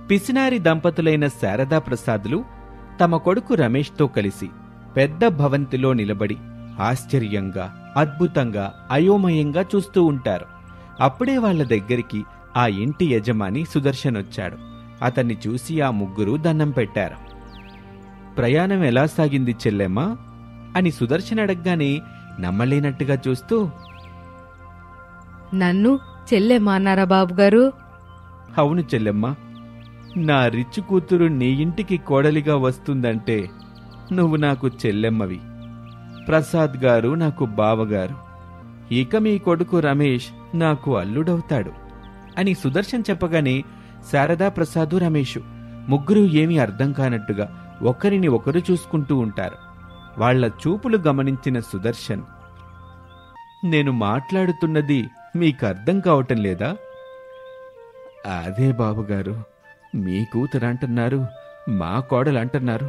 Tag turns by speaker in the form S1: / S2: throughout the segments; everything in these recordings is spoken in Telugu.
S1: పిసినారి దంపతులైన శారదా ప్రసాదులు తమ కొడుకు రమేష్తో కలిసి పెద్ద భవంతిలో నిలబడి ఆశ్చర్యంగా, అద్భుతంగా, అయోమయంగా చూస్తూ ఉంటారు. అప్పుడే వాళ్ల దగ్గరికి ఆ ఇంటి యజమాని సుదర్శన్ వచ్చాడు. అతన్ని చూసి ఆ ముగ్గురు దండం పెట్టారు. ప్రయాణం ఎలా సాగింది చెల్లెమ్మా అని సుదర్శన్ అడగ్గానే నమ్మలేనట్టుగా చూస్తూ,
S2: నన్ను చెల్లెమ్మా అన్నారా బాబుగారు?
S1: అవును చెల్లెమ్మా, నా రిచ్చు కూతురు నీ ఇంటికి కోడలిగా వస్తుందంటే నువ్వు నాకు చెల్లెమ్మవి, ప్రసాద్ గారు నాకు బావగారు, ఇక మీ కొడుకు రమేష్ నాకు అల్లుడవుతాడు అని సుదర్శన్ చెప్పగానే శారదా ప్రసాదు, రమేషు ముగ్గురు ఏమీ అర్థం కానట్టుగా ఒకరిని ఒకరు చూసుకుంటూ ఉంటారు. వాళ్ల చూపులు గమనించిన సుదర్శన్, నేను మాట్లాడుతున్నది మీకు అర్థం కావటం లేదా? అదే బాబుగారు, మీ కూతురు అంటున్నారు, మా కోడలు అంటున్నారు,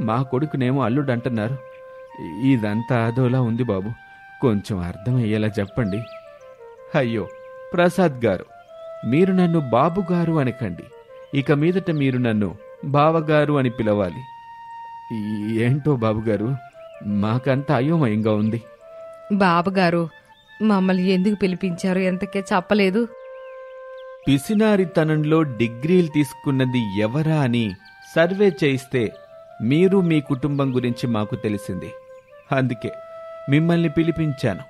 S1: మా కొడుకునేమో అల్లుడు అంటున్నారు. ఇదంతా అదోలా ఉంది బాబు, కొంచెం అర్థమయ్యేలా చెప్పండి. అయ్యో ప్రసాద్ గారు, మీరు నన్ను బాబుగారు అనకండి, ఇక మీదట మీరు నన్ను బావగారు అని పిలవాలి. ఏంటో బాబుగారు, మాకంతా అయోమయంగా ఉంది.
S2: బాబుగారు, మమ్మల్ని ఎందుకు పిలిపించారు ఎంతకే చెప్పలేదు.
S1: పిసినారితనంలో డిగ్రీలు తీసుకున్నది ఎవరా అని సర్వే చేయిస్తే మీరు మీ కుటుంబం గురించి మాకు తెలిసింది, అందుకే మిమ్మల్ని పిలిపించాను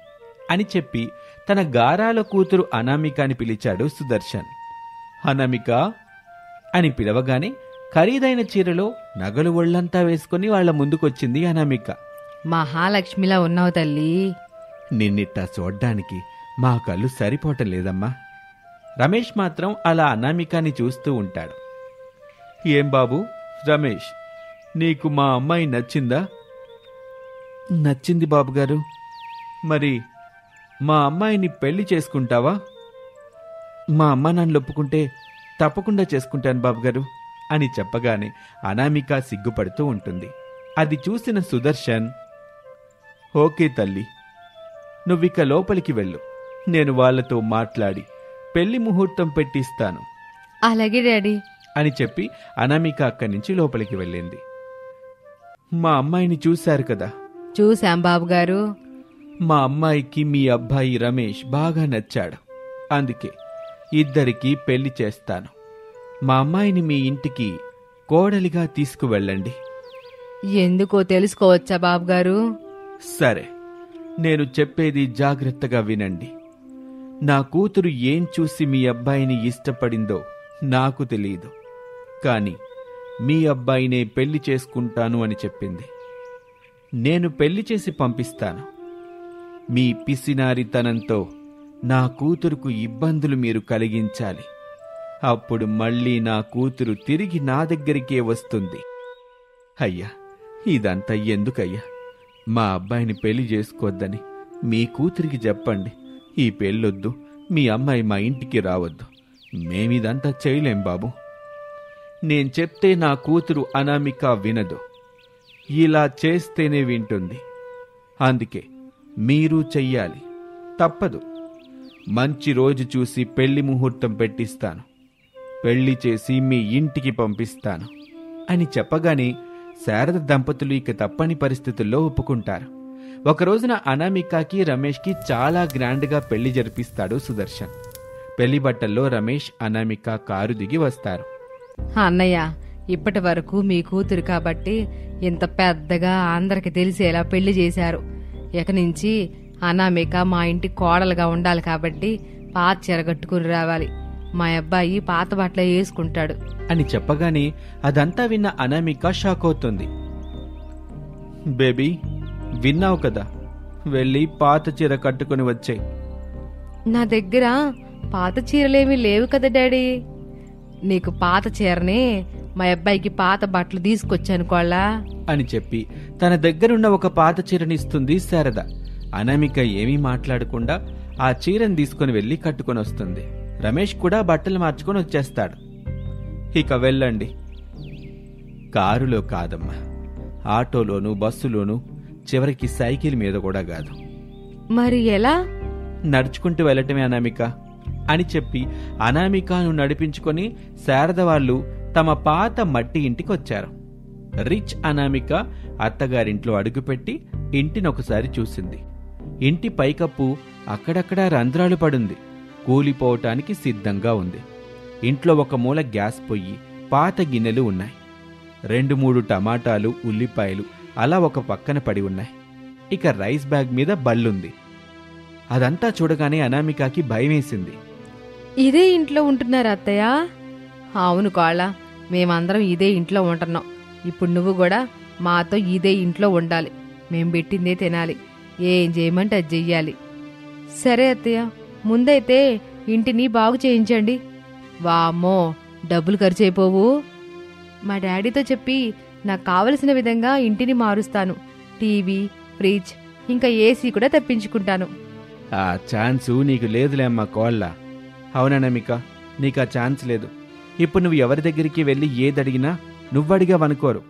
S1: అని చెప్పి తన గారాల కూతురు అనామికాని పిలిచాడు సుదర్శన్. అనామిక అని పిలవగానే ఖరీదైన చీరలో నగలు ఒళ్లంతా వేసుకుని వాళ్ల ముందుకొచ్చింది అనామిక.
S2: మహాలక్ష్మిలా ఉన్నావు తల్లి.
S1: నిన్నిట్టా చూడ్డానికి మా కళ్ళు సరిపోవటం లేదమ్మా. రమేష్ మాత్రం అలా అనామికాని చూస్తూ ఉంటాడు. ఏం బాబు రమేష్, నీకు మా అమ్మాయి నచ్చిందా? నచ్చింది బాబుగారు. మరి మా అమ్మాయిని పెళ్లి చేసుకుంటావా? మా అమ్మ నాన్న ఒప్పుకుంటే తప్పకుండా చేసుకుంటాను బాబుగారు అని చెప్పగానే అనామిక సిగ్గుపడుతూ ఉంటుంది. అది చూసిన సుదర్శన్, ఓకే తల్లి, నువ్విక లోపలికి వెళ్ళు, నేను వాళ్లతో మాట్లాడి పెళ్లి ముహూర్తం పెట్టిస్తాను.
S2: అలాగే డాడీ
S1: అని చెప్పి అనామిక అక్కడి నుంచి లోపలికి వెళ్ళింది. మా అమ్మాయిని చూశారు కదా?
S2: చూశాం బాబుగారు.
S1: మా అమ్మాయికి మీ అబ్బాయి రమేష్ బాగా నచ్చాడు, అందుకే ఇద్దరికీ పెళ్లి చేస్తాను. మా అమ్మాయిని మీ ఇంటికి కోడలిగా తీసుకువెళ్ళండి.
S2: ఎందుకో తెలుసుకోవచ్చా బాబుగారు?
S1: సరే, నేను చెప్పేది జాగ్రత్తగా వినండి. నా కూతురు ఏం చూసి మీ అబ్బాయిని ఇష్టపడిందో నాకు తెలియదు, కాని మీ అబ్బాయినే పెళ్లి చేసుకుంటాను అని చెప్పింది. నేను పెళ్లి చేసి పంపిస్తాను. మీ పిసినారితనంతో నా కూతురుకు ఇబ్బందులు మీరు కలిగించాలి. అప్పుడు మళ్ళీ నా కూతురు తిరిగి నా దగ్గరికే వస్తుంది. అయ్యా, ఇదంతా ఎందుకయ్యా? మా అబ్బాయిని పెళ్లి చేసుకోవద్దని మీ కూతురికి చెప్పండి. ఈ పెళ్ళొద్దు, మీ అమ్మాయి మా ఇంటికి రావద్దు. మేమిదంతా చేయలేం బాబు. నేను చెప్తే నా కూతురు అనామిక వినదు, ఇలా చేస్తేనే వింటుంది. అందుకే మీరు చెయ్యాలి, తప్పదు. మంచి రోజు చూసి పెళ్లి ముహూర్తం పెట్టిస్తాను, పెళ్లి చేసి మీ ఇంటికి పంపిస్తాను అని చెప్పగానే శారద దంపతులు ఇక తప్పని పరిస్థితుల్లో ఒప్పుకుంటారు. ఒకరోజున అనామికకి రమేష్కి చాలా గ్రాండ్గా పెళ్లి జరిపిస్తాడు సుదర్శన్. పెళ్లి బట్టల్లో రమేష్, అనామిక కారు దిగి వస్తారు.
S2: అన్నయ్య, ఇప్పటి వరకు మీ కూతురు కాబట్టి ఇంత పెద్దగా అందరికి తెలిసేలా పెళ్లి చేశారు. ఇక నుంచి అనామిక మా ఇంటి కోడలుగా ఉండాలి కాబట్టి పాత చీర కట్టుకుని రావాలి. మా అబ్బాయి పాత బట్టలే వేసుకుంటాడు
S1: అని చెప్పగానే అదంతా విన్న అనామిక షాక్ అవుతుంది. బేబీ, విన్నావు కదా, వెళ్ళి పాత చీర కట్టుకుని వచ్చేయ్.
S2: నా దగ్గర పాత చీరలేమీ లేవు కదా డాడీ. నీకు పాత చీరనే మా అబ్బాయికి పాత బట్టలు తీసుకొచ్చాను కోళ్ళా
S1: అని చెప్పి తన దగ్గరున్న ఒక పాత చీరనిస్తుంది శారద. అనామిక ఏమీ మాట్లాడకుండా ఆ చీరను తీసుకుని వెళ్లి కట్టుకుని వస్తుంది. రమేష్ కూడా బట్టలు మార్చుకొని వచ్చేస్తాడు. ఇక వెళ్ళండి. కారులో కాదమ్మా, ఆటోలోను, బస్సులోను, చివరికి సైకిల్ మీద కూడా కాదు.
S2: మరి ఎలా?
S1: నడుచుకుంటూ వెళ్ళటమే అనామిక అని చెప్పి అనామికను నడిపించుకొని శారద వాళ్ళు తమ పాత మట్టి ఇంటికొచ్చారు. రిచ్ అనామిక అత్తగారింట్లో అడుగుపెట్టి ఇంటినొకసారి చూసింది. ఇంటి పైకప్పు అక్కడక్కడా రంధ్రాలు పడుంది. కూలిపోవటానికి సిద్ధంగా ఉంది. ఇంట్లో ఒక మూల గ్యాస్ పొయ్యి, పాత గిన్నెలు ఉన్నాయి. 2-3 టమాటాలు, ఉల్లిపాయలు అలా ఒక పక్కన పడి ఉన్నాయి. ఇక రైస్ బ్యాగ్ మీద బల్లుంది. అదంతా చూడగానే అనామికకి భయమేసింది.
S2: ఇదే ఇంట్లో ఉంటున్నారా అత్తయ్య? అవును కోళ్ళ, మేమందరం ఇదే ఇంట్లో ఉంటున్నాం. ఇప్పుడు నువ్వు కూడా మాతో ఇదే ఇంట్లో ఉండాలి. మేం పెట్టిందే తినాలి. ఏం చేయమంటే అది చెయ్యాలి. సరే అత్తయ్య, ముందైతే ఇంటిని బాగు చేయించండి. వామ్మో, డబ్బులు ఖర్చు అయిపోవు. మా డాడీతో చెప్పి నాకు కావలసిన విధంగా ఇంటిని మారుస్తాను. టీవీ, ఫ్రిడ్జ్, ఇంకా ఏసీ కూడా తెప్పించుకుంటాను.
S1: ఆ ఛాన్సు నీకు లేదులే అమ్మా కోళ్ళ. అవుననామిక, నీకు ఆ ఛాన్స్ లేదు. ఇప్పుడు నువ్వు ఎవరి దగ్గరికి వెళ్ళి ఏదడిగినా నువ్వడిగావనుకోరు.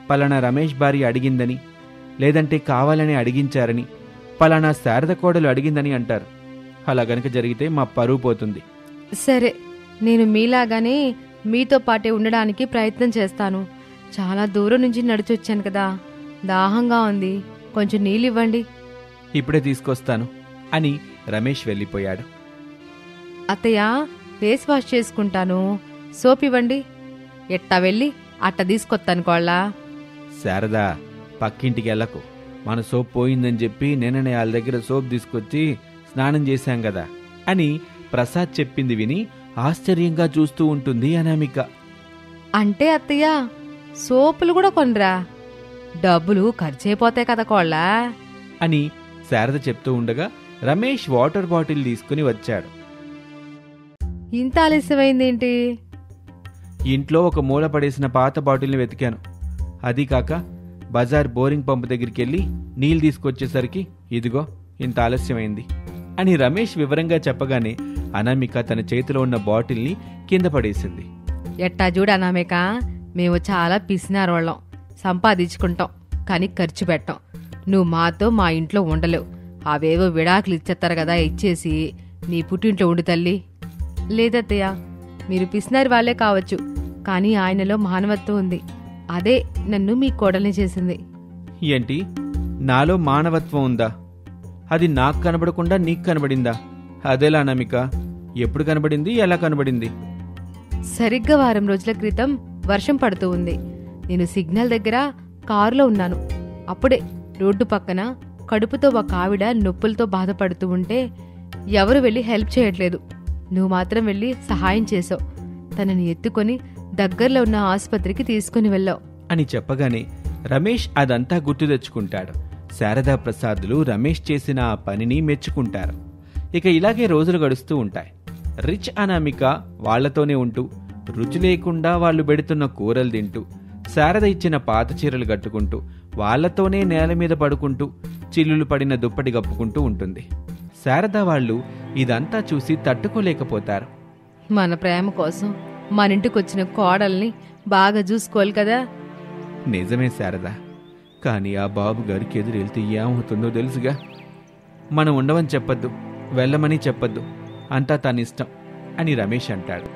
S1: పలానా రమేష్ భార్య అడిగిందని, లేదంటే కావాలని అడిగించారని, పలానా శారద కోడలు అడిగిందని అంటారు. అలా గనక జరిగితే మా పరువు పోతుంది.
S2: సరే, నేను మీలాగానే మీతో పాటే ఉండడానికి ప్రయత్నం చేస్తాను. చాలా దూరం నుంచి నడిచొచ్చాను కదా, దాహంగా ఉంది. కొంచెం నీళ్ళివ్వండి.
S1: ఇప్పుడే తీసుకొస్తాను అని రమేష్ వెళ్ళిపోయాడు.
S2: అత్తయ్య, ఫేస్ వాష్ చేసుకుంటాను. సోప్ ఇవ్వండి. ఎట్టా వెళ్ళి అట్ట తీసుకొస్తాను కోళ్ళ.
S1: శారదా, పక్కింటికి వెళ్ళకు. మన సోప్ పోయిందని చెప్పి నిన్ననే వాళ్ళ దగ్గర సోప్ తీసుకొచ్చి స్నానం చేశాం కదా అని ప్రసాద్ చెప్పింది విని ఆశ్చర్యంగా చూస్తూ ఉంటుంది అనామిక.
S2: అంటే అత్తయ్య, సోపులు కూడా కొనరా? డబ్బులు ఖర్చయిపోతాయి కదా కోళ్ళ
S1: అని శారద చెప్తూ ఉండగా రమేష్ వాటర్ బాటిల్ తీసుకుని వచ్చాడు.
S2: ఇంత ఆలస్యమైందేంటి?
S1: ఇంట్లో ఒక మూల పడేసిన పాత బాటిల్ని వెతికాను. అది కాక బజార్ బోరింగ్ పంపు దగ్గరికి వెళ్ళి నీళ్ళు తీసుకొచ్చేసరికి ఇదిగో ఇంత ఆలస్యమైంది అని రమేష్ వివరంగా చెప్పగానే అనామిక తన చేతిలో ఉన్న బాటిల్ని కింద పడేసింది.
S2: ఎట్టా చూడనామేక, మేము చాలా పిసినారోళ్ళం. సంపాదించుకుంటాం కానీ ఖర్చు పెట్టాం. నువ్వు మాతో మా ఇంట్లో ఉండలేవు. అవేవో విడాకులు ఇచ్చేస్తారు కదా, ఇచ్చేసి నీ పుట్టింట్లో ఉండు తల్లి. లేదత్తయ్య, మీరు పిసినారి వాళ్లే కావచ్చు, కానీ ఆయనలో మానవత్వం ఉంది. అదే నన్ను మీ కోడల్ని చేసింది.
S1: ఏంటి, నాలో మానవత్వం ఉందా? అది నాకు కనబడకుండా నీకు కనబడిందా? అదేలా అనామిక? ఎప్పుడు కనబడింది, ఎలా కనబడింది?
S2: సరిగ్గా వారం రోజుల క్రితం వర్షం పడుతూ ఉంది. నేను సిగ్నల్ దగ్గర కారులో ఉన్నాను. అప్పుడే రోడ్డు పక్కన కడుపుతో ఒక ఆవిడ నొప్పులతో బాధపడుతూ ఉంటే ఎవరు వెళ్ళి హెల్ప్ చేయట్లేదు. నువ్వు మాత్రం వెళ్ళి సహాయం చేసావు. తనని ఎత్తుకొని దగ్గరలో ఉన్న ఆసుపత్రికి తీసుకుని వెళ్ళావు
S1: అని చెప్పగానే రమేష్ అదంతా గుర్తు తెచ్చుకుంటాడు. శారదా ప్రసాదులు రమేష్ చేసిన ఆ పనిని మెచ్చుకుంటారు. ఇక ఇలాగే రోజులు గడుస్తూ ఉంటాయి. రిచ్ అనామిక వాళ్లతోనే ఉంటూ రుచి లేకుండా వాళ్ళు పెడుతున్న కూరలు తింటూ, శారద ఇచ్చిన పాత చీరలు కట్టుకుంటూ, వాళ్లతోనే నేల మీద పడుకుంటూ, చిల్లులు పడిన దుప్పటి కప్పుకుంటూ ఉంటుంది. శారద వాళ్ళు ఇదంతా చూసి తట్టుకోలేకపోతారు.
S2: మన ప్రేమ కోసం మనింటికొచ్చిన కోడల్ని బాగా చూసుకోవాలి కదా.
S1: నిజమే శారద, కానీ ఆ బాబు గారికి ఎదురెళ్తే ఏమవుతుందో తెలుసుగా. మనం ఉండవని చెప్పొద్దు, వెళ్ళమని చెప్పొద్దు, అంతా తనిష్టం అని రమేష్ అంటాడు.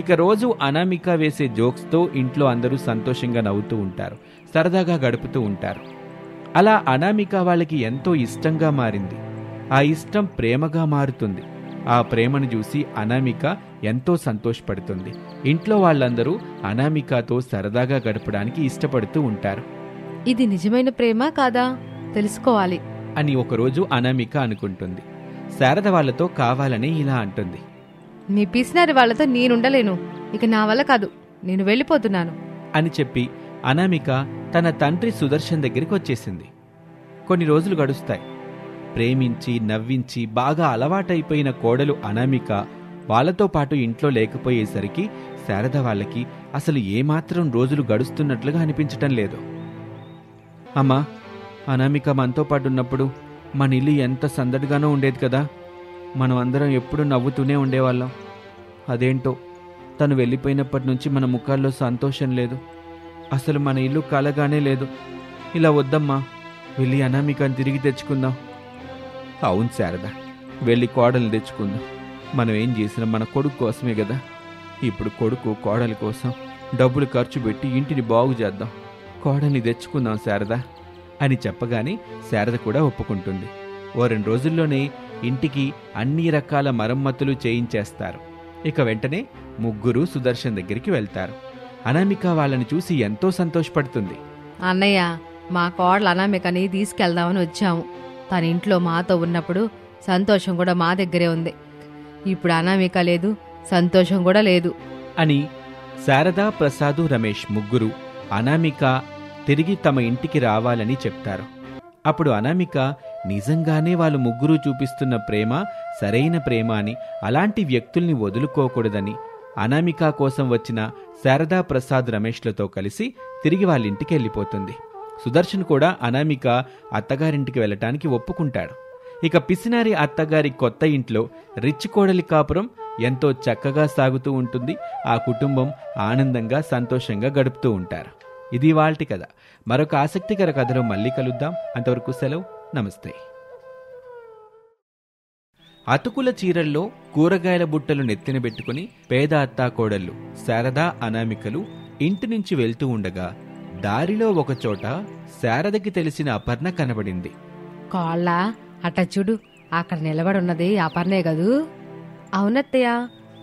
S1: ఇక రోజు అనామిక వేసే జోక్స్తో ఇంట్లో అందరూ సంతోషంగా నవ్వుతూ ఉంటారు, సరదాగా గడుపుతూ ఉంటారు. అలా అనామిక వాళ్ళకి ఎంతో ఇష్టంగా మారింది. ఆ ఇష్టం ప్రేమగా మారుతుంది. ఆ ప్రేమను చూసి అనామిక ఎంతో సంతోషపడుతుంది. ఇంట్లో వాళ్ళందరూ అనామికతో సరదాగా గడపడానికి ఇష్టపడుతూ ఉంటారు.
S2: ఇది నిజమైన ప్రేమ కాదా తెలుసుకోవాలి
S1: అని ఒకరోజు అనామిక అనుకుంటుంది. శారద వాళ్లతో కావాలని ఇలా అంటుంది.
S2: మీ పిసినారి వాళ్లతో నేనుండలేను. ఇక నా వల్ల కాదు, నేను వెళ్ళిపోతున్నాను
S1: అని చెప్పి అనామిక తన తండ్రి సుదర్శన్ దగ్గరికి వచ్చేసింది. కొన్ని రోజులు గడుస్తాయి. ప్రేమించి నవ్వించి బాగా అలవాటైపోయిన కోడలు అనామిక వాళ్లతో పాటు ఇంట్లో లేకపోయేసరికి శారద వాళ్ళకి అసలు ఏమాత్రం రోజులు గడుస్తున్నట్లుగా అనిపించటం లేదు. అమ్మా, అనామిక మనతో పాటు ఉన్నప్పుడు మన ఇల్లు ఎంత సందడిగానో ఉండేది కదా. మనం అందరం ఎప్పుడూ నవ్వుతూనే ఉండేవాళ్ళం. అదేంటో తను వెళ్ళిపోయినప్పటి నుంచి మన ముఖాల్లో సంతోషం లేదు. అసలు మన ఇల్లు కలగానే లేదు. ఇలా వద్దమ్మా, వెళ్ళి అనామికని తిరిగి తెచ్చుకుందాం. అవును శారద, వెళ్ళి కోడలు తెచ్చుకుందాం. మనం ఏం చేసినా మన కొడుకు కోసమే కదా. ఇప్పుడు కొడుకు కోడలి కోసం డబ్బులు ఖర్చు పెట్టి ఇంటిని బాగు చేద్దాం, కోడల్ని తెచ్చుకుందాం శారద అని చెప్పగానే శారద కూడా ఒప్పుకుంటుంది. ఓ 2 రోజుల్లోనే ఇంటికి అన్ని రకాల మరమ్మతులు చేయించేస్తారు. ఇక వెంటనే ముగ్గురు సుదర్శన్ దగ్గరికి వెళ్తారు. అనామిక వాళ్ళని చూసి ఎంతో సంతోషపడుతుంది.
S2: అన్నయ్య, మా కోడలు అనామికని తీసుకెళ్దామని వచ్చాము. తన ఇంట్లో మాతో ఉన్నప్పుడు సంతోషం కూడా మా దగ్గరే ఉంది. ఇప్పుడు అనామిక లేదు, సంతోషం కూడా లేదు
S1: అని శారద, ప్రసాదు, రమేష్ ముగ్గురు అనామిక తిరిగి తమ ఇంటికి రావాలని చెప్తారు. అప్పుడు అనామిక నిజంగానే వాళ్ళు ముగ్గురు చూపిస్తున్న ప్రేమ సరైన ప్రేమ అని, అలాంటి వ్యక్తుల్ని వదులుకోకూడదని అనామిక కోసం వచ్చిన శారదా, ప్రసాద్, రమేష్లతో కలిసి తిరిగి వాళ్ళింటికి వెళ్ళిపోతుంది. సుదర్శన్ కూడా అనామిక అత్తగారింటికి వెళ్ళటానికి ఒప్పుకుంటాడు. ఇక పిసినారి అత్తగారి కొత్త ఇంట్లో రిచ్ కోడలి కాపురం ఎంతో చక్కగా సాగుతూ ఉంటుంది. ఆ కుటుంబం ఆనందంగా సంతోషంగా గడుపుతూ ఉంటారు. ఇది ఇవాల్టి కథ. మరొక ఆసక్తికర కథలో మళ్ళీ కలుద్దాం. అంతవరకు సెలవు. నమస్తే. అతుకుల చీరల్లో కూరగాయల బుట్టలు నెత్తిన పెట్టుకుని పేద అత్తాకోడళ్ళు శారదా, అనామికలు ఇంటి నుంచి వెళ్తూ ఉండగా దారిలో ఒకచోట శారదకి తెలిసిన అపర్ణ కనబడింది.
S2: కోళ్ళ అట్ట చూడు, అక్కడ నిలబడున్నది అపర్ణే కదూ? అవునత్తయ్య,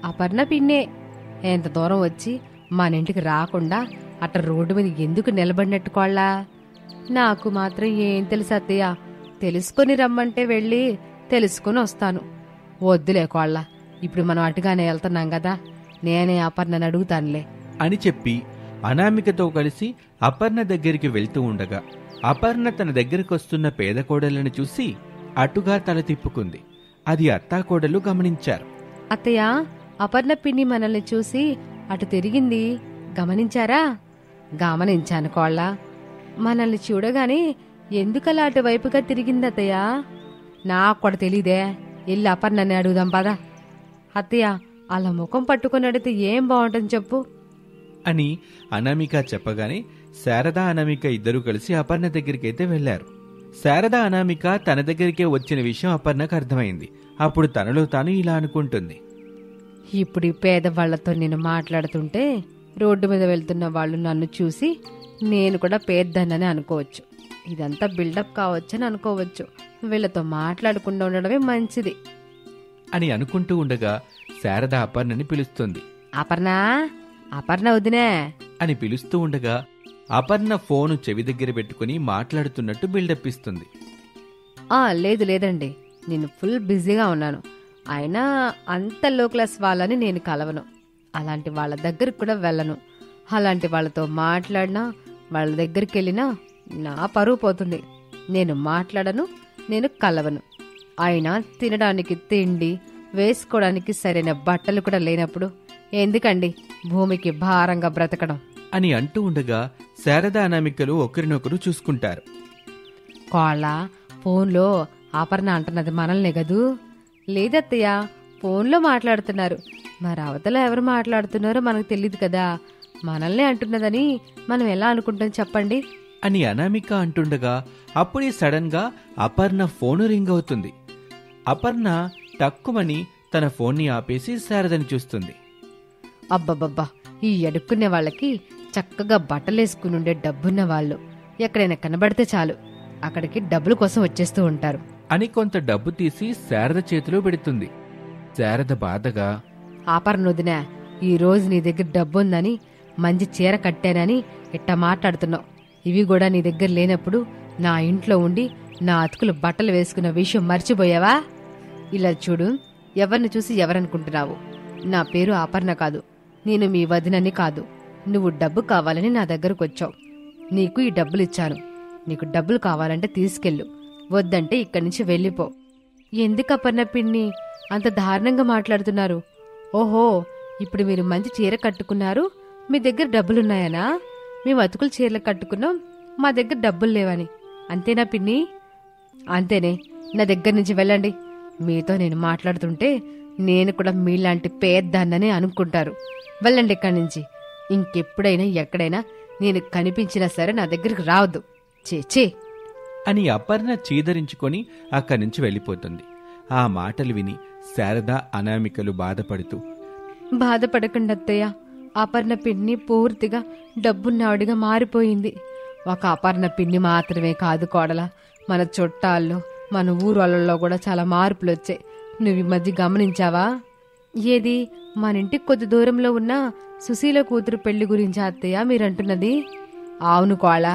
S2: అపర్ణ పిన్నే. ఎంత దూరం వచ్చి మన ఇంటికి రాకుండా అట్ట రోడ్డు మీద ఎందుకు నిలబడినట్టు కోళ్ళ? నాకు మాత్రం ఏం తెలుసు అత్తయ్య. తెలుసుకొని రమ్మంటే వెళ్ళి తెలుసుకొని వస్తాను. వద్దులే కోళ్ళ, ఇప్పుడు మనం అటుగానే వెళ్తున్నాం కదా, నేనే అపర్ణని అడుగుతానులే
S1: అని చెప్పి అనామికతో కలిసి అపర్ణ దగ్గరికి వెళ్తూ ఉండగా అపర్ణ తన దగ్గరకొస్తున్న పేద కోడలను చూసి అటుగా తల తిప్పుకుంది. అది అత్తాకోడలు గమనించారు.
S2: అత్తయ్య, అపర్ణ పిన్ని మనల్ని చూసి అటు తిరిగింది, గమనించారా? గమనించాను కోళ్ళ. మనల్ని చూడగానే ఎందుకలా అటువైపుగా తిరిగింది అత్తయ్య? నాకు కూడా తెలీదే. వెళ్ళి అపర్ణని అడుగుదాం పదా. అత్తయ్య, అలా ముఖం పట్టుకుని అడిగితే ఏం బాగుంటుంది చెప్పు
S1: అని అనామిక చెప్పగానే శారదా, అనామిక ఇద్దరూ కలిసి అపర్ణ దగ్గరికైతే వెళ్లారు. శారదా, అనామిక తన దగ్గరికే వచ్చిన విషయం అపర్ణకు అర్థమైంది. అప్పుడు తనలో తాను ఇలా అనుకుంటుంది.
S2: ఇప్పుడు ఈ పేదవాళ్లతో నేను మాట్లాడుతుంటే రోడ్డు మీద వెళ్తున్న వాళ్ళు నన్ను చూసి నేను కూడా పేద్దన్నని అనుకోవచ్చు. ఇదంతా బిల్డప్ కావచ్చని అనుకోవచ్చు. వీళ్ళతో మాట్లాడకుండా ఉండడమే మంచిది
S1: అని అనుకుంటూ ఉండగా శారద అపర్ణని పిలుస్తుంది.
S2: అపర్ణ, అపర్ణ వదినే
S1: అని పిలుస్తూ ఉండగా అపర్ణ ఫోను చెవి దగ్గర పెట్టుకుని మాట్లాడుతున్నట్టు బిల్డప్ ఇస్తుంది.
S2: లేదు లేదండి, నేను ఫుల్ బిజీగా ఉన్నాను. అయినా అంత లో క్లాస్ వాళ్ళని నేను కలవను. అలాంటి వాళ్ళ దగ్గరికి కూడా వెళ్ళను. అలాంటి వాళ్ళతో మాట్లాడినా, వాళ్ళ దగ్గరికి వెళ్ళినా నా పరువు పోతుంది. నేను మాట్లాడను, నేను కలవను. అయినా తినడానికి తిండి, వేసుకోవడానికి సరైన బట్టలు కూడా లేనప్పుడు ఎందుకండి భూమికి భారంగా బ్రతకడం
S1: అని అంటూ ఉండగా శారదా, అనామికలు ఒకరినొకరు చూసుకుంటారు.
S2: కోళ్ళ, ఫోన్లో అపర్ణ అంటున్నది మనల్నే కదూ? లేదత్తయ్య, ఫోన్లో మాట్లాడుతున్నారు. మరి అవతల ఎవరు మాట్లాడుతున్నారో మనకు తెలియదు కదా. మనల్నే అంటున్నదని మనం ఎలా అనుకుంటాం చెప్పండి
S1: అని అనామిక అంటుండగా అప్పుడే సడన్ గా అపర్ణ ఫోను రింగ్ అవుతుంది. అపర్ణ టక్కుమని తన ఫోన్ని ఆపేసి శారదని చూస్తుంది.
S2: అబ్బబ్బబ్బా, ఈ అడుక్కునే వాళ్ళకి చక్కగా బట్టలేసుకునుండే డబ్బున్న వాళ్ళు ఎక్కడైనా కనబడితే చాలు అక్కడికి డబ్బుల కోసం వచ్చేస్తూ ఉంటారు
S1: అని కొంత డబ్బు తీసి శారద చేతిలో పెడుతుంది. శారద బాధగా,
S2: ఆపర్నొదినా, ఈ రోజు నీ దగ్గర డబ్బుందని మంచి చీర కట్టానని ఇట్టా మాట్లాడుతున్నావు. ఇవి కూడా నీ దగ్గర లేనప్పుడు నా ఇంట్లో ఉండి నా అతుకులు బట్టలు వేసుకున్న విషయం మర్చిపోయావా? ఇలా చూడు, ఎవరిని చూసి ఎవరనుకుంటున్నావు? నా పేరు అపర్ణ కాదు, నేను మీ వదినని కాదు. నువ్వు డబ్బు కావాలని నా దగ్గరకు వచ్చావు. నీకు ఈ డబ్బులు ఇచ్చాను. నీకు డబ్బులు కావాలంటే తీసుకెళ్ళు, వద్దంటే ఇక్కడి నుంచి వెళ్ళిపో. ఎందుకు అపర్ణ పిన్ని అంత దారుణంగా మాట్లాడుతున్నారు? ఓహో, ఇప్పుడు మీరు మంచి చీర కట్టుకున్నారు, మీ దగ్గర డబ్బులున్నాయనా? మేము అతుకులు చీరలు కట్టుకున్నాం, మా దగ్గర డబ్బులు లేవని, అంతేనా పిన్ని? అంతేనే, నా దగ్గర నుంచి వెళ్ళండి. మీతో నేను మాట్లాడుతుంటే నేను కూడా మీలాంటి పేద్దాన్ననే అనుకుంటారు. వెళ్ళండి ఇక్కడి నుంచి. ఇంకెప్పుడైనా ఎక్కడైనా నేను కనిపించినా సరే నా దగ్గరికి రావద్దు. చే
S1: అని అపర్ణ చీదరించుకొని అక్కడి నుంచి వెళ్ళిపోతుంది. ఆ మాటలు విని శారద అనామికలు బాధపడుతూ,
S2: బాధపడకండి అత్తయ్య, అపర్ణ పిన్ని పూర్తిగా డబ్బున్నావిడిగా మారిపోయింది. ఒక అపర్ణ పిన్ని మాత్రమే కాదు కోడల, మన చుట్టాల్లో మన ఊరోళ్ళలో కూడా చాలా మార్పులు వచ్చాయి. నువ్వు ఈ మధ్య గమనించావా? ఏది, మన ఇంటికి కొద్ది దూరంలో ఉన్న సుశీల కూతురు పెళ్లి గురించి అత్తయ్య మీరంటున్నది? అవును కోళ,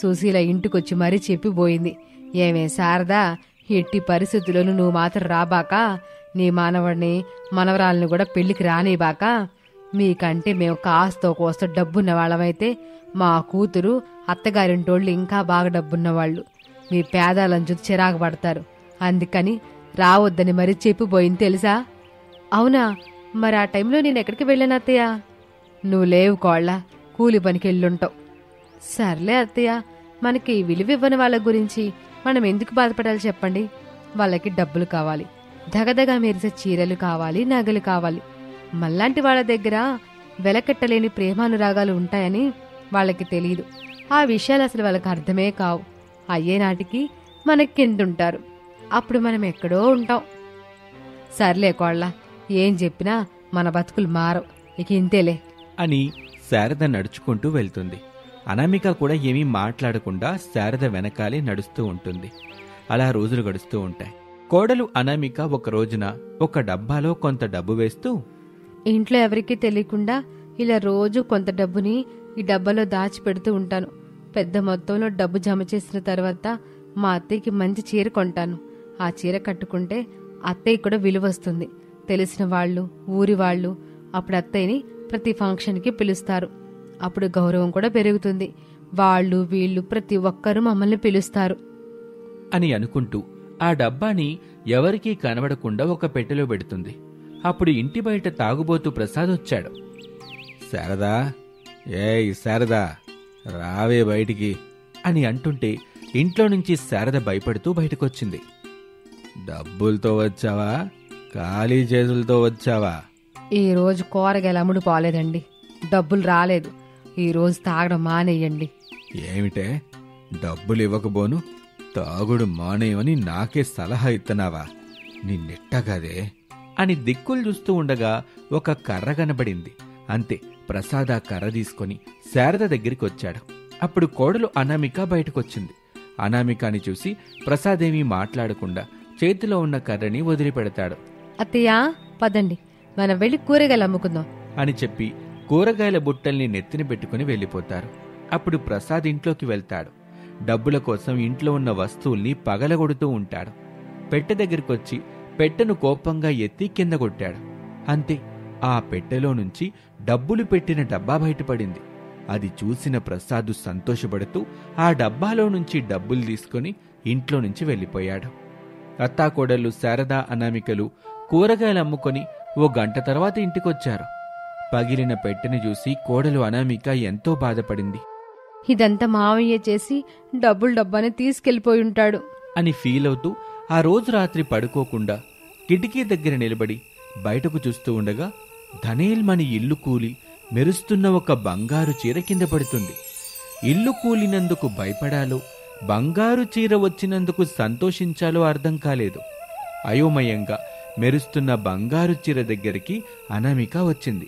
S2: సుశీల ఇంటికొచ్చి మరీ చెప్పిపోయింది. ఏమే శారదా, ఎట్టి పరిస్థితుల్లోనూ నువ్వు మాత్రం రాబాక, నీ మనవడిని మనవరాలను కూడా పెళ్లికి రానిబాక. మీకంటే మేము కాస్తో కోస్తో డబ్బున్న వాళ్ళమైతే మా కూతురు అత్తగారింటోళ్ళు ఇంకా బాగా డబ్బున్నవాళ్ళు. మీ పేదాలను చూసి చిరాకు పడతారు. అందుకని రావద్దని మరీ చెప్పిపోయింది తెలుసా? అవునా? మరి ఆ టైంలో నేను ఎక్కడికి వెళ్ళాను అత్తయ్య? నువ్వు లేవు కోళ్ళ, కూలి పనికి వెళ్ళుంటావు. సర్లే అత్తయ్య, మనకి విలువ ఇవ్వని వాళ్ళ గురించి మనం ఎందుకు బాధపడాలి చెప్పండి? వాళ్ళకి డబ్బులు కావాలి, దగదగా మెరిసే చీరలు కావాలి, నగలు కావాలి. మళ్ళాంటి వాళ్ళ దగ్గర వెలకట్టలేని ప్రేమానురాగాలు ఉంటాయని వాళ్ళకి తెలీదు. ఆ విషయాలు అసలు వాళ్ళకి అర్థమే కావు. అయ్యేనాటికి మనకెందుంటారు, అప్పుడు మనం ఎక్కడో ఉంటాం. సర్లే కోళ్ళ, ఏం చెప్పినా మన బతుకులు మారవు, ఇక ఇంతేలే
S1: అని శారద నడుచుకుంటూ వెళ్తుంది. అనామిక కూడా ఏమీ మాట్లాడకుండా శారద వెనకాలే నడుస్తూ ఉంటుంది. అలా రోజులు గడుస్తూ ఉంటాయి. కోడలు అనామిక ఒక రోజున ఒక డబ్బాలో కొంత డబ్బు వేస్తూ,
S2: ఇంట్లో ఎవరికీ తెలియకుండా ఇలా రోజు కొంత డబ్బుని ఈ డబ్బాలో దాచిపెడుతూ ఉంటాను. పెద్ద మొత్తంలో డబ్బు జమ చేసిన తర్వాత మా అత్తయ్యకి మంచి చీర కొంటాను. ఆ చీర కట్టుకుంటే అత్తయ్య కూడా విలువ వస్తుంది. తెలిసిన వాళ్ళు, ఊరి వాళ్ళు అప్పుడు అత్తయ్యని ప్రతి ఫంక్షన్కి పిలుస్తారు. అప్పుడు గౌరవం కూడా పెరుగుతుంది. వాళ్ళు వీళ్ళు ప్రతి ఒక్కరూ మమ్మల్ని పిలుస్తారు
S1: అని అనుకుంటూ ఆ డబ్బాని ఎవరికీ కనబడకుండా ఒక పెట్టెలో పెడుతుంది. అప్పుడు ఇంటి బయట తాగుబోతూ ప్రసాద్ వచ్చాడు. శారదా, ఏయ్ శారదా, రావే బయటికి అని అంటుంటే ఇంట్లో నుంచి శారద భయపడుతూ బయటకొచ్చింది. డబ్బులతో వచ్చావా, ఖాళీ చేతులతో వచ్చావా?
S2: ఈరోజు కూరగాయలు అమ్ముడు పోలేదండి, డబ్బులు రాలేదు. ఈరోజు తాగడం మానేయండి.
S1: ఏమిటే, డబ్బులు ఇవ్వకపోను తాగుడు మానేయమని నాకే సలహా ఇస్తున్నావా? నిన్నెట్టగదే అని దిక్కులు చూస్తూ ఉండగా ఒక కర్ర కనబడింది. అంతే, ప్రసాద్ ఆ కర్ర తీసుకొని శారద దగ్గరికి వచ్చాడు. అప్పుడు కోడలు అనామిక బయటకొచ్చింది. అనామికాని చూసి ప్రసాదేమీ మాట్లాడకుండా చేతిలో ఉన్న కర్రని వదిలిపెడతాడు.
S2: అత్తయ్య, పదండి, మనం వెళ్ళి కూరగాయలు అమ్ముకుందాం
S1: అని చెప్పి కూరగాయల బుట్టల్ని నెత్తిన పెట్టుకుని వెళ్ళిపోతారు. అప్పుడు ప్రసాద్ ఇంట్లోకి వెళ్తాడు. డబ్బుల కోసం ఇంట్లో ఉన్న వస్తువుల్ని పగలగొడుతూ ఉంటాడు. పెట్టె దగ్గరికొచ్చి పెట్టెను కోపంగా ఎత్తి కింద కొట్టాడు. అంతే, ఆ పెట్టెలో నుంచి డబ్బులు పెట్టిన డబ్బా బయటపడింది. అది చూసిన ప్రసాద్ సంతోషపడుతూ ఆ డబ్బాలో నుంచి డబ్బులు తీసుకుని ఇంట్లో నుంచి వెళ్ళిపోయాడు. అత్తాకోడళ్ళు శారద అనామికలు కూరగాయలు అమ్ముకొని ఓ గంట తర్వాత ఇంటికొచ్చారు. పగిలిన పెట్టెని చూసి కోడలు అనామిక ఎంతో బాధపడింది.
S2: ఇదంతా మావయ్య చేసి డబ్బాని తీసుకెళ్లిపోయి ఉంటాడు
S1: అని ఫీల్ అవుతూ ఆ రోజు రాత్రి పడుకోకుండా కిటికీ దగ్గర నిలబడి బయటకు చూస్తూ ఉండగా ధనేల్మని ఇల్లు కూలి మెరుస్తున్న ఒక బంగారు చీర కింద పడుతుంది. ఇల్లు కూలినందుకు భయపడాలో, బంగారు చీర వచ్చినందుకు సంతోషించాలో అర్థం కాలేదు. అయోమయంగా మెరుస్తున్న బంగారు చీర దగ్గరికి అనామిక వచ్చింది.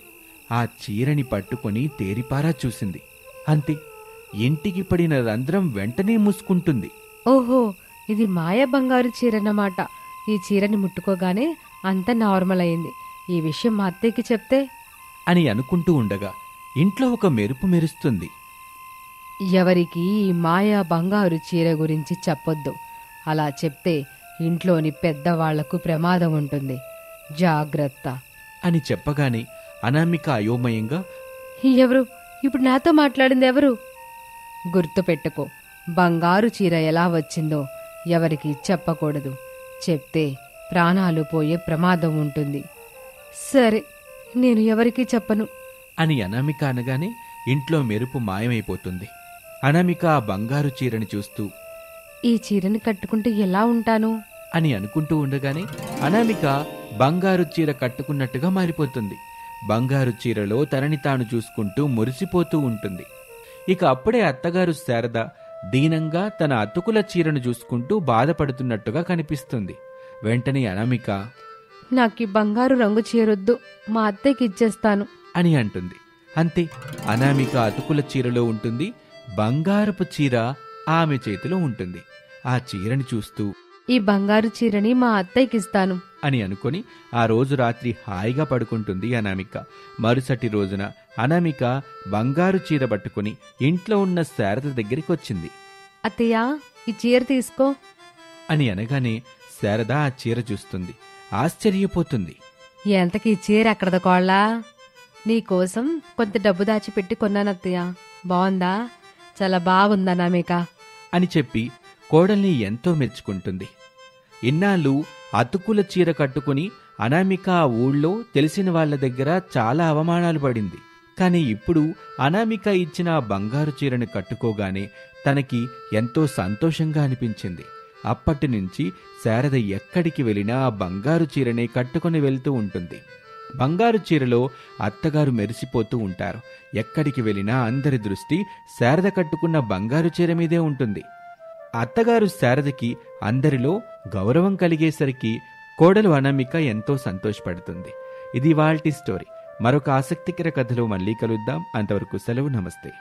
S1: ఆ చీరని పట్టుకొని తేరిపారా చూసింది. అంతే, ఇంటికి పడిన రంధ్రం వెంటనే మూసుకుంటుంది.
S2: ఓహో, ఇది మాయ బంగారు చీరన్నమాట. ఈ చీరని ముట్టుకోగానే అంతా నార్మల్ అయింది. ఈ విషయం మా అత్తయ్యకి చెప్తే
S1: అని అనుకుంటూ ఉండగా ఇంట్లో ఒక మెరుపు మెరుస్తుంది.
S2: ఎవరికి ఈ మాయా బంగారు చీర గురించి చెప్పొద్దు. అలా చెప్తే ఇంట్లోని పెద్దవాళ్లకు ప్రమాదం ఉంటుంది, జాగ్రత్త
S1: అని చెప్పగానే అనామిక అయోమయంగా,
S2: ఎవరు ఇప్పుడు నాతో మాట్లాడింది ఎవరు? గుర్తుపెట్టుకో, బంగారు చీర ఎలా వచ్చిందో ఎవరికి చెప్పకూడదు. చెప్తే ప్రాణాలు పోయే ప్రమాదం ఉంటుంది. సరే, నేను ఎవరికీ చెప్పను
S1: అని అనామిక అనగానే ఇంట్లో మెరుపు మాయమైపోతుంది. అనామిక ఆ బంగారు చీరని చూస్తూ
S2: ఈ చీరని కట్టుకుంటే ఎలా ఉంటాను
S1: అని అనుకుంటూ ఉండగానే అనామిక బంగారు చీర కట్టుకున్నట్టుగా మారిపోతుంది. బంగారు చీరలో తనని తాను చూసుకుంటూ మురిసిపోతూ ఉంటుంది. ఇక అప్పుడే అత్తగారు శారద దీనంగా తన అతుకుల చీరను చూసుకుంటూ బాధపడుతున్నట్టుగా కనిపిస్తుంది. వెంటనే అనామిక
S2: నాకు ఈ బంగారు రంగు చీరొద్దు, మా అత్తయ్యకి ఇచ్చేస్తాను
S1: అని అంటుంది. అంతే, అనామిక అతుకుల చీరలో ఉంటుంది, బంగారపు చీర ఆమె చేతిలో ఉంటుంది. ఆ చీరని చూస్తూ
S2: ఈ బంగారు చీరని మా అత్తయ్యకి ఇస్తాను
S1: అని అనుకొని ఆ రోజు రాత్రి హాయిగా పడుకుంటుంది అనామిక. మరుసటి రోజున అనామిక బంగారు చీర పట్టుకుని ఇంట్లో ఉన్న శారద దగ్గరికి వచ్చింది.
S2: అత్తయ్య, ఈ చీర తీసుకో
S1: అని అనగానే శారద ఆ చీర చూస్తుంది, ఆశ్చర్యపోతుంది.
S2: ఎంతకి ఈ చీర ఎక్కడద కోళ్ళా? నీకోసం కొంత డబ్బు దాచిపెట్టి కొన్నానత్తయ్య, బాగుందా? చాలా బాగుందా అనామిక
S1: అని చెప్పి కోడల్ని ఎంతో మెచ్చుకుంటుంది. ఇన్నాళ్ళు అతుకుల చీర కట్టుకుని అనామిక ఆ ఊళ్ళో తెలిసిన వాళ్ల దగ్గర చాలా అవమానాలు పడింది. కాని ఇప్పుడు అనామిక ఇచ్చిన ఆ బంగారు చీరను కట్టుకోగానే తనకి ఎంతో సంతోషంగా అనిపించింది. అప్పటి నుంచి శారద ఎక్కడికి వెళ్ళినా ఆ బంగారు చీరనే కట్టుకుని వెళ్తూ ఉంటుంది. బంగారు చీరలో అత్తగారు మెరిసిపోతూ ఉంటారు. ఎక్కడికి వెళ్ళినా అందరి దృష్టి శారద కట్టుకున్న బంగారు చీర మీదే ఉంటుంది. అత్తగారు శారదకి అందరిలో గౌరవం కలిగేసరికి కోడలు అనామిక ఎంతో సంతోషపడుతుంది. ఇది ఇవాల్టి స్టోరీ. మరొక ఆసక్తికర కథలో మళ్ళీ కలుద్దాం. అంతవరకు సెలవు. నమస్తే.